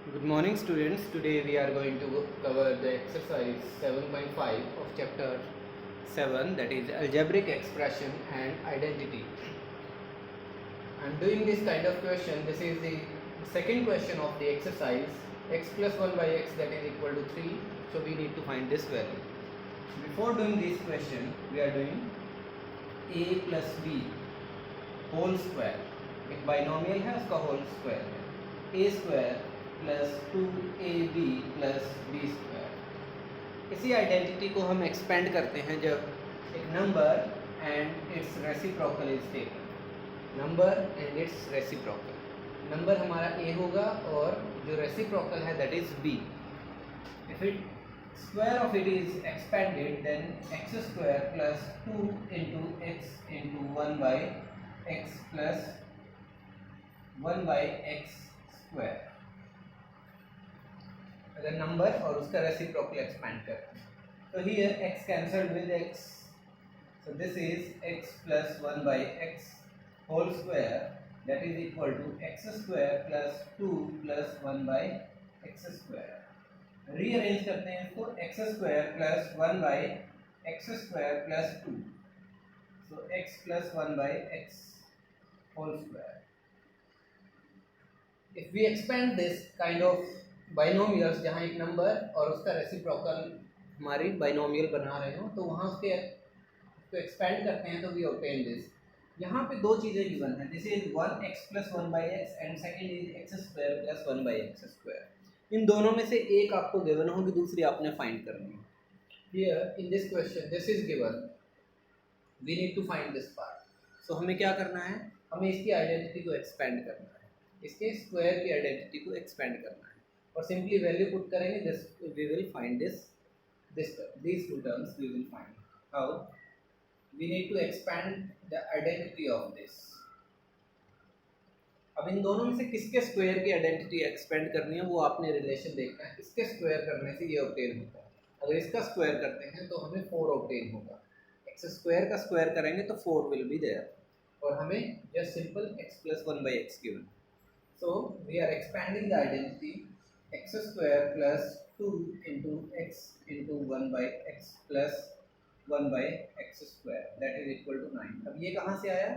Good morning students. Today we are going to cover the exercise 7.5 of chapter 7, that is algebraic expression and identity. I am doing this kind of question. This is the second question of the exercise. X plus 1 by x, that is equal to 3. So we need to find this value. Before doing this question, we are doing a plus b whole square. एक binomial है, उसका whole square है a square plus 2ab plus b square. इसी identity को हम expand करते हैं जब एक number and it's reciprocal is taken. Number and it's reciprocal, number हमारा a होगा और जो रेसिप्रोकल है that is b। If it square of it is expanded, then x square plus 2 into x into 1 by x plus 1 by x square। अगर number और उसका reciprocal expand करें तो here x cancelled with x, so this is x plus 1 by x whole square, that is equal to x square plus 2 plus 1 by x square। Rearrange करते हैं इसको, x square plus 1 by x square plus 2, so x plus 1 by X whole square. If we expand this kind of binomials जहाँ एक number और उसका reciprocal हमारी binomial बना रहे हो, तो वहाँ उसके एक्सपेंड करते हैं तो वी ऑब्टेन दिस। यहाँ पे दो चीज़ें गिवन है, this is 1x plus 1 by x and second is x square plus 1 by x square. इन दोनों में से एक आपको गिवन होगी, दूसरी आपने फाइंड करनी है। Here in this question this is given, we need to find this part. So हमें क्या करना है, हमें इसकी आइडेंटिटी को एक्सपेंड करना है, इसके स्क्वायर की आइडेंटिटी को एक्सपेंड करना है और सिंपली वैल्यू पुट करेंगे, this we will find these two terms we will find। how we need to expand the identity of this। अब इन दोनों में से किसके स्क्वायर की आइडेंटिटी एक्सपेंड करनी है वो आपने रिलेशन देखना है। इसके स्क्वायर करने से ये ऑब्टेन होता है, अगर इसका स्क्वायर करते हैं तो हमें 4 ऑब्टेन होगा। एक्स स्क्वायर का स्क्वायर करेंगे तो 4 विल बी देयर और हमें just simple x plus 1 by X given. So we are expanding the identity X square plus 2 into X into 1 by X plus 1 by x square, that is equal to 9। अब ये कहाँ से आया,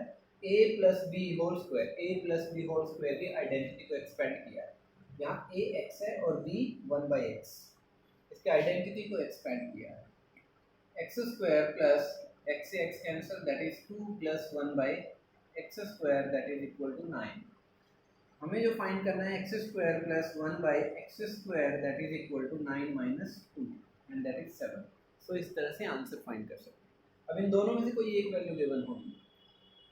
a plus B whole square, a plus B whole square की identity को expand किया है। यहाँ a x है और b 1 बाई एक्स, इसकी आइडेंटिटी को एक्सपेंड किया है। एक्स स्क्वायर प्लस एक्स से x cancel, that is 2 plus 1 by x square, that is equal to 9। हमें जो फाइंड करना है X square plus 1 by x square, that is equal to 9 minus 2 and that is 7। So इस तरह से answer find कर सकते हैं। अब इन दोनों में से कोई एक वैल्यू गिवन होगी,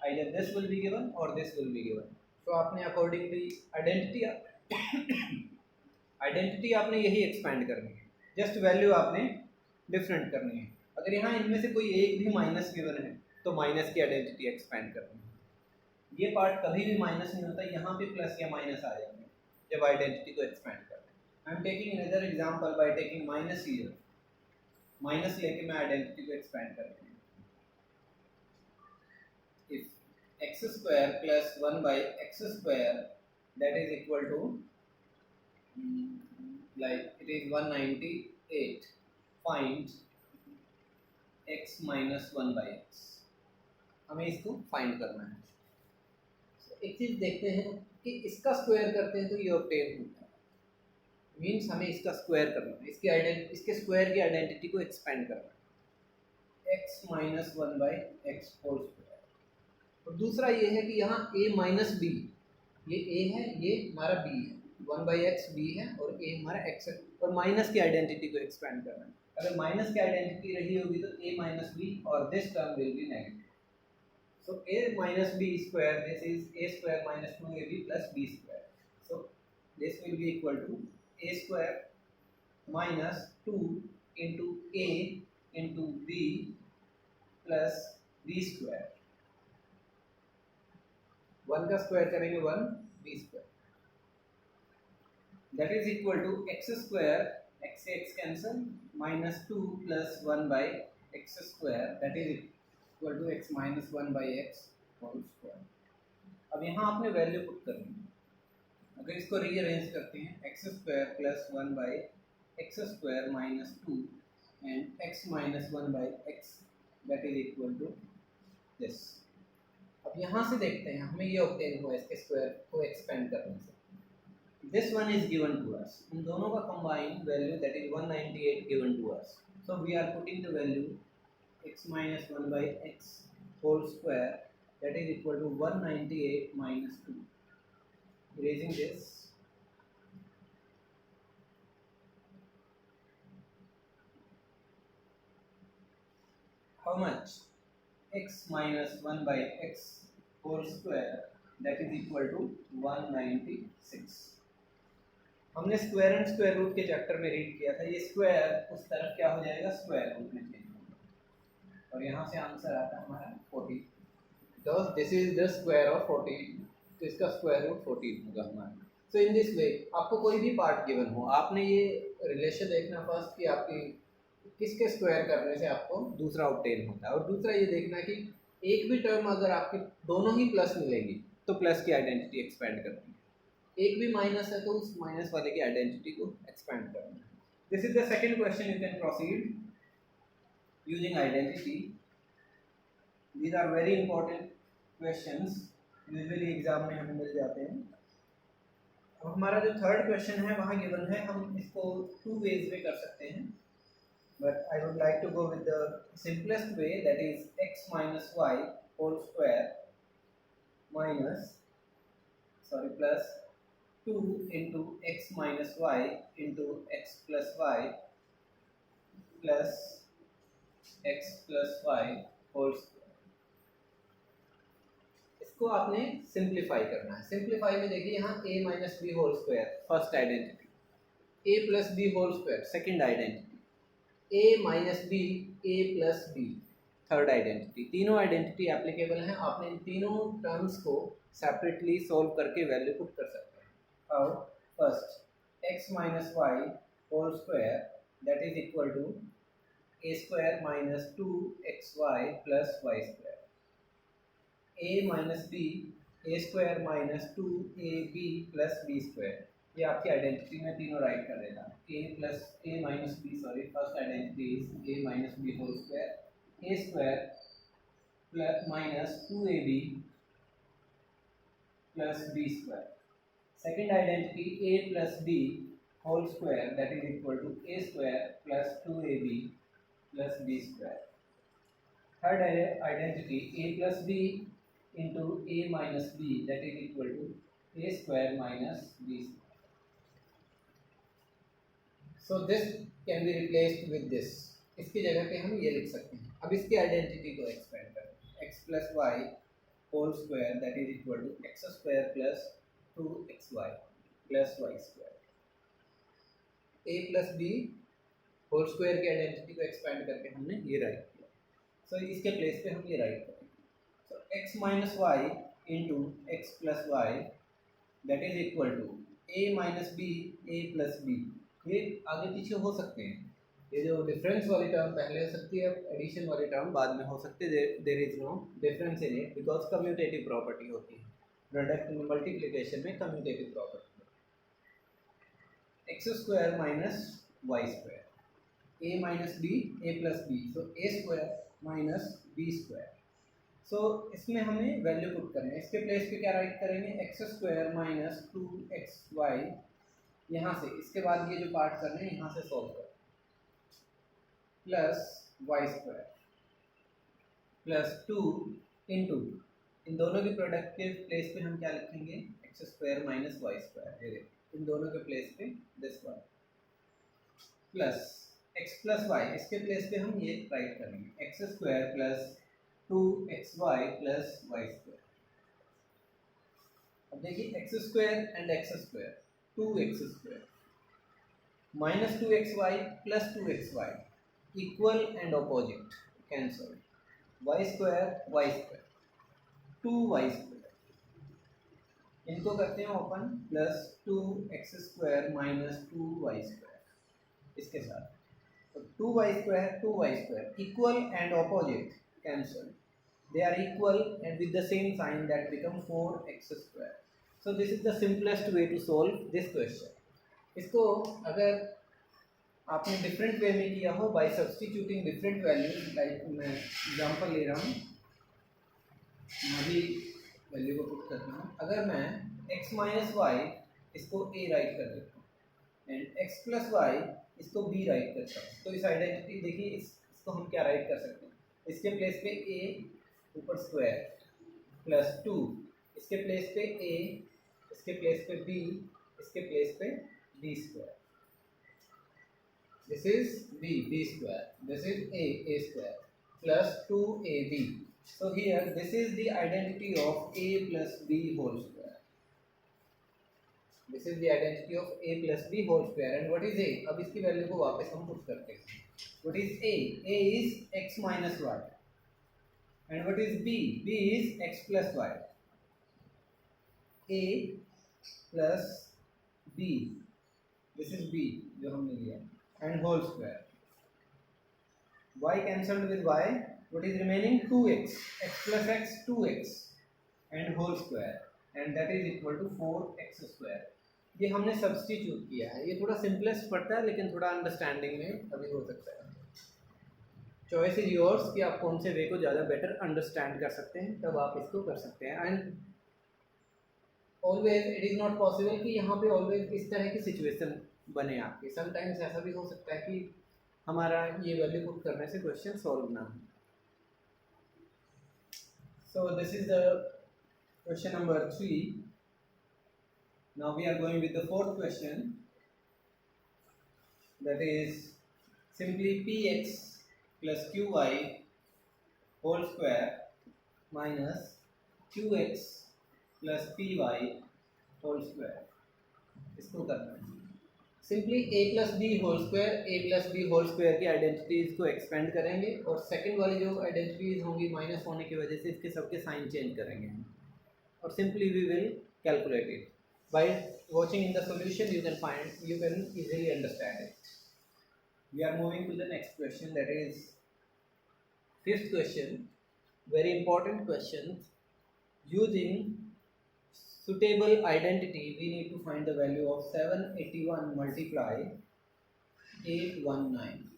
either this will be given or this will be given। तो आपने अकॉर्डिंगली आइडेंटिटी आपने यही एक्सपेंड करनी है, जस्ट वैल्यू आपने डिफरेंट करनी है। अगर यहाँ इनमें से कोई एक भी माइनस गिवन है तो माइनस की आइडेंटिटी एक्सपेंड करनी है। ये पार्ट कभी भी माइनस नहीं होता, यहाँ पे प्लस या माइनस आ जाएंगे जब आइडेंटिटी को एक्सपेंड करते हैं। I am taking another example by taking minus here, minus लेके मैं आइडेंटिटी को एक्सपेंड करती हूँ। x square plus 1 by x square, that is equal to like it is 198, find x minus 1 by x। हमें इसको find करना है। एक चीज देखते हैं कि इसका स्क्वायर करते हैं तो ये ऑब्टेन होता है, मीन्स हमें इसका स्क्वायर करना है, इसके स्क्वायर की आइडेंटिटी को एक्सपेंड करना है, x minus 1 by X whole square. और दूसरा ये है कि यहाँ a माइनस बी, ये a है, ये हमारा b है, 1 बाई एक्स b है और a हमारा x है, और माइनस की आइडेंटिटी को एक्सपेंड करना है। अगर माइनस की आइडेंटिटी रही होगी तो a माइनस बी और this term will be negative. So a minus B square, this is a square minus 2ab plus b square. So this will be equal to a square minus 2 into a into b plus b square. 1 का square करेंगे 1 b square, that is equal to x square, x से x cancel, minus 2 plus 1 by x square, that is equal to X minus 1 by X whole square. अब यहाँ आपने value put करनी है, अगर इसको रीअरेंज करते हैं X square plus one by x square minus two and X minus one by X that is equal to this. अब यहाँ से देखते हैं हमें ये ऑब्टेन हुआ इसके स्क्वायर को एक्सपेंड करने से। This one is given to us, इन दोनों का combined value that is 198 given to us, so we are putting the value x minus 1 by x whole square that is equal to 198 minus 2. Erasing this, how much? X minus 1 by x whole square that is equal to 196. हमने square and square root के chapter में read किया था, ये square उस तरफ क्या हो जाएगा, स्क्वायर रूट में चेंज होगा और यहाँ से आंसर आता है हमारा 40, because this is the square of 40, तो इसका स्क्वायर रूट 14 होगा हमारा। सो इन दिस वे आपको कोई भी पार्ट गिवन हो, आपने ये रिलेशन देखना फर्स्ट कि आपकी किसके स्क्वायर करने से आपको दूसरा ऑब्टेन होता है, और दूसरा ये देखना कि एक भी टर्म अगर आपके दोनों ही प्लस मिलेगी तो प्लस की आइडेंटिटी एक्सपेंड करनी है, एक भी माइनस है तो उस माइनस वाले की आइडेंटिटी को एक्सपेंड करना है। This is the second question, you can proceed using identity. These are very important questions, usually exam में हमें मिल जाते हैं। अब हमारा जो थर्ड क्वेश्चन है वहाँ गिवन है, हम इसको टू वेज में कर सकते हैं, but I would like to go with the simplest way that is x minus Y whole square minus plus 2 into x minus y into x plus y plus x plus y whole square। इसको आपने simplify करना है। Simplify में देखिए यहाँ a minus B whole square first identity, a plus B whole square second identity, a minus B a plus B third identity, तीनों identity applicable हैं। आपने इन तीनों टर्म्स को सेपरेटली सॉल्व करके वैल्यू पुट कर सकते हैं। How? First, x minus y whole square that is equal to a square minus 2xy plus y square. A minus b, a square minus 2ab plus b square. ये आपकी identity में तीनों right कर देना। a minus b, sorry, first identity is a minus b whole square, a square plus minus 2ab plus b square. Second identity a plus b whole square that is equal to a square plus 2ab plus b square. Third identity a plus b into a minus b that is equal to a square minus b square. So this can be replaced with this, इसकी जगह पे हम ये लिख सकते हैं। अब इसकी आइडेंटिटी को एक्सपेंड करें, x plus y whole square that is equal to x square plus 2xy plus y square। a plus b whole square की आइडेंटिटी को एक्सपेंड करके हमने ये राइट किया, सो इसके प्लेस पे हम ये राइट करेंगे। So x minus Y into X plus Y that is equal to a minus B a plus B. ये आगे पीछे हो सकते हैं, ये जो डिफरेंस वाली टर्म पहले हो सकती है, एडिशन वाली टर्म बाद में हो सकती है। There is no difference in it because commutative property होती है, प्रोडक्ट में मल्टीप्लिकेशन में commutative property. X square minus y square, A minus B A plus B, so A square minus B square. सो इसमें हमें वैल्यू पुट करनी है, इसके प्लेस पे क्या राइट करेंगे, एक्स स्क्वायर माइनस 2xy, यहाँ से इसके बाद ये जो पार्ट करने हैं यहाँ से सॉल्व करें, plus y square plus 2 into इन दोनों के प्रोडक्ट के प्लेस पे हम क्या लिखेंगे, x square minus y square, ये देखो इन दोनों के प्लेस पे this one plus x plus y, इसके प्लेस पे हम ये राइट करेंगे, x square plus 2xy plus y square. अब देखिए x square and x square, 2x square minus 2xy plus 2xy equal and opposite cancel, Y square 2y square, इनको करते हैं open, plus 2x square minus 2y square इसके साथ, तो 2y square equal and opposite cancel, they are equal and with the same sign that become 4x square. So this is the simplest way to solve this question. इसको अगर आपने different way में किया हो by substituting different values, like मैं example ले रहा हूँ, मैं भी वैल्यू को पुट करता हूँ। अगर मैं x माइनस वाई इसको a राइट कर देता हूँ एंड x प्लस वाई इसको b राइट करता हूँ, तो इस आइडेंटिटी देखिए इसको हम क्या राइट कर सकते हैं। इसके प्लेस पे a ऊपर स्क्वायर प्लस 2, इसके प्लेस पे a, इसके प्लेस पे b, इसके प्लेस पे b square. This is b square, this is a square plus 2ab। So here this is the identity of a plus b whole square. This is the identity of a plus b whole square. And what is a? अब इसकी value को वापस हम put करते हैं। What is a? A is x minus y. And what is b? B is x plus y. a plus b, this is b जो हमने लिया, and whole square. Y cancelled with y. What is remaining? 2x, x plus x 2x and whole square, and that is equal to 4x square. ये हमने substitute किया है। ये थोड़ा simplest पड़ता है लेकिन थोड़ा अंडरस्टैंडिंग में अभी हो सकता है। चॉइस इज योर्स कि आप कौन से वे को ज़्यादा बेटर अंडरस्टैंड कर सकते हैं, तब आप इसको कर सकते हैं। And always it is not possible कि यहाँ पे ऑलवेज इस तरह की सिचुएशन बने आपकी। समटाइम्स ऐसा भी हो सकता है कि हमारा ये वैल्यू पुट करने से क्वेश्चन सॉल्व ना हो। So this is the question number 3. Now we are going with the fourth question, that is simply px plus qy whole square minus qx plus py whole square। इसको करना है simply a plus B whole square, a plus B whole square की identities को expand करेंगे और second वाली जो identities होंगी माइनस होने की वजह से इसके सबके साइन चेंज करेंगे और simply we will calculate it. By watching in the solution you can easily understand it. We are moving to the next question, that is fifth question, very important question. Using suitable identity, we need to find the value of 781 multiply 819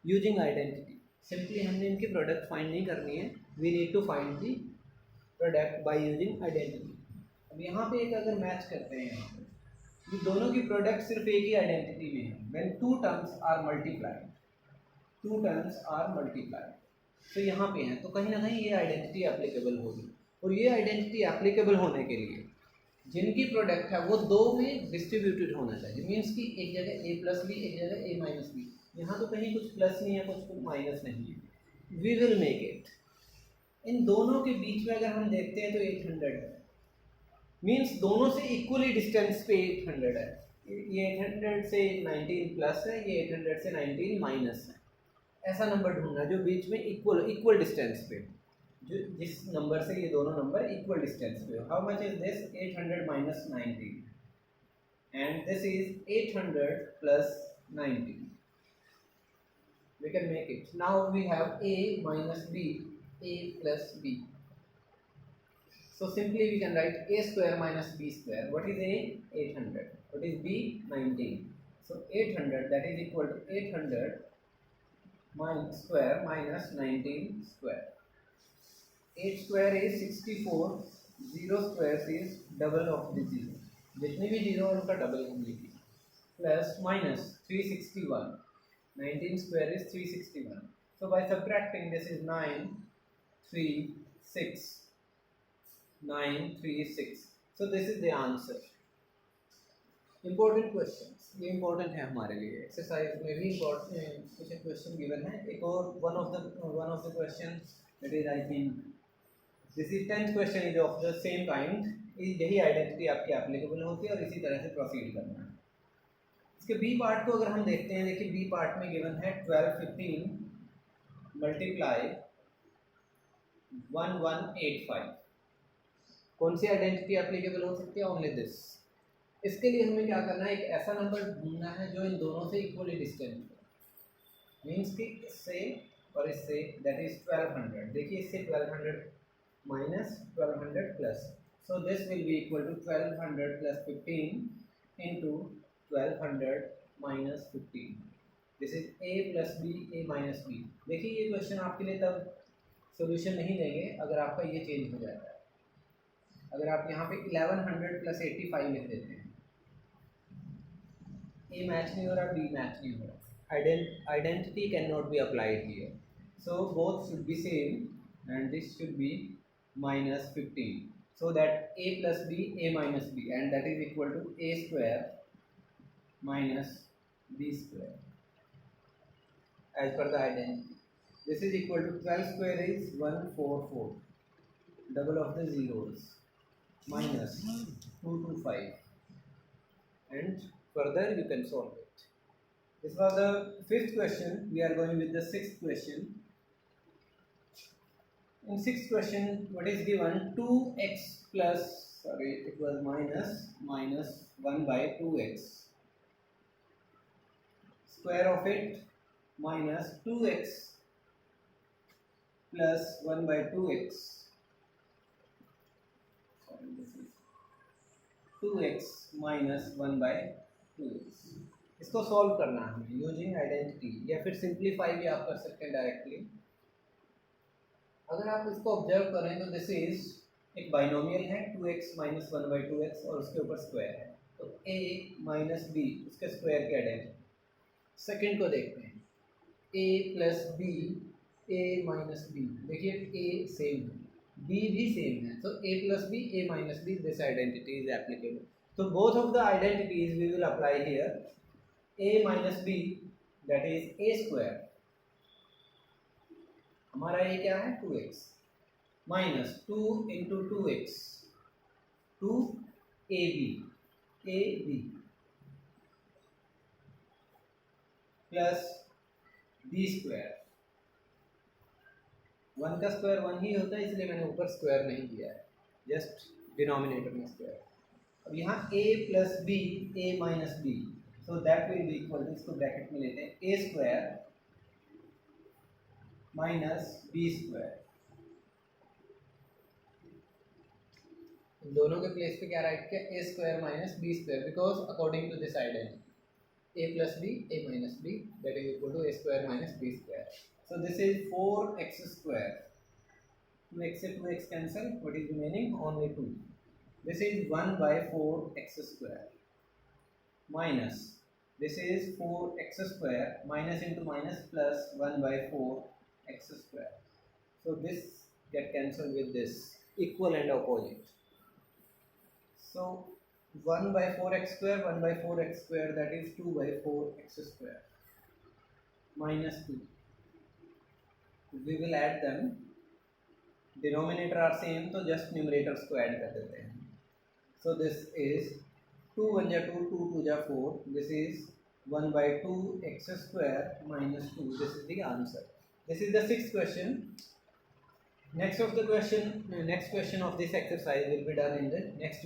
using identity। Simply हमने इनकी product find नहीं करनी है, we need to find the product by using identity. अब यहाँ पे एक अगर मैच करते हैं, यहाँ पे ये दोनों की प्रोडक्ट सिर्फ एक ही आइडेंटिटी में है। When two terms are multiplied, तो यहाँ पे हैं, तो कहीं ना कहीं ये आइडेंटिटी एप्लीकेबल होगी। और ये आइडेंटिटी एप्लीकेबल होने के लिए जिनकी प्रोडक्ट है वो दो में डिस्ट्रीब्यूटेड होना चाहिए। मीन्स कि एक जगह a प्लस बी, एक जगह a माइनस बी। यहाँ तो कहीं कुछ प्लस नहीं है, कुछ माइनस नहीं है। We will make it. इन दोनों के बीच में अगर हम देखते हैं तो 800 है, मीन्स दोनों से इक्वली डिस्टेंस पे 800 है। ये 800 से 19 प्लस है, ये 800 से 19 माइनस है। ऐसा नंबर ढूंढना जो बीच में इक्वल डिस्टेंस पे, जो जिस नंबर से ये दोनों नंबर इक्वल डिस्टेंस पे हो। How much is this? 800 minus 19 and this is 800 plus 19। We can make it. Now we have a minus b, a plus b. So simply we can write a square minus b square. What is a? 800. What is b? 19. So 800, that is equal to 800 square minus 19 square. 8 square is 64. 0 square is double of the 0. जितने भी zero उनका double हम लिखेंगे। Plus minus 361. 19 square is 361. So by subtracting, this is 936. 936. So this is the answer. Important questions, ये important है हमारे लिए। Exercise में भी कुछ क्वेश्चन गिवन है। एक और one of the questions that is, I think this is 10th question is of the same kind। यही आइडेंटिटी आपकी एप्लीकेबल होती है और इसी तरह से प्रोसीड करना है। इसके बी पार्ट को अगर हम देखते हैं, देखिए बी पार्ट में गिवन है 1215 मल्टीप्लाई 1185। कौन सी आइडेंटिटी एप्लीकेबल हो सकती है? Only this. इसके लिए हमें क्या करना है, एक ऐसा नंबर ढूंढना है जो इन दोनों से इक्वली डिस्टेंट हो। मीन्स कि इससे और इससे, दैट इज 1200। देखिए इससे 1200 minus 1200 plus, So this will be equal to 1200 plus 15 into 1200 minus 15. This is a plus b, a minus b. देखिए ये क्वेश्चन आपके लिए तब सोल्यूशन नहीं देंगे अगर आपका ये चेंज हो जाता है। अगर आप यहाँ पे 1100 प्लस 85 लिख देते हैं, ए मैच नहीं हो रहा, बी मैच नहीं हो रहा, identity can not be applied here, so both should be same and this should be minus 15, so that a plus b, a minus b, and that is equal to a square minus b square as per the identity. This is equal to 12 square is 144, double of the zeros, minus 225, and further you can solve it. This was the fifth question. We are going with the sixth question. In sixth question, what is given? 2x plus, sorry, it was minus 1 by 2x. Square of it minus 2x plus 1 by 2x. Sorry, this is 2x minus 1 by 2x. इसको solve करना है हमें using identity, या फिर simplify भी आप कर सकते हैं डायरेक्टली। अगर आप इसको ऑब्जर्व करें तो दिस इज एक बाइनोमियल है 2x माइनस 1 बाई 2x और उसके ऊपर स्क्वायर है, तो a माइनस बी उसके स्क्वायर के आइडेंटिटी। सेकंड को देखते हैं, a plus B, a minus B, देखिए a सेम है, b भी सेम है, तो a plus B, a minus B, this identity is applicable. तो both of the identities we will apply here, a minus B that is a square, हमारा ये क्या है 2x, minus 2 into 2x, 2ab plus b square, 1 का square 1 ही होता है इसलिए मैंने ऊपर स्क्वायर नहीं दिया है, जस्ट डिनोमिनेटर में स्क्वायर। अब यहाँ a plus B, a minus B, so that will be equal to, इसको ब्रैकेट में लेते हैं, a square minus B square. दोनों के प्लेस पे क्या राइट किया, A square minus B square, because according to this identity A plus B, A minus B, that is equal to A square minus B square. So this is 4x square, 2x से 2x cancel, what is remaining only 2, this is 1 by 4x square minus this is 4x square, minus into minus plus 1 by 4x square. So this get cancelled with this, equal and opposite. So 1 by 4x square, 1 by 4x square, that is 2 by 4x square minus 2. We will add them. Denominator are same, so just numerators को add कर देते हैं. So this is 2 1 ja 2, 2 2 ja 4. This is 1 by 2x square minus 2. This is the answer. This is the sixth question. Next question of this exercise will be done in the next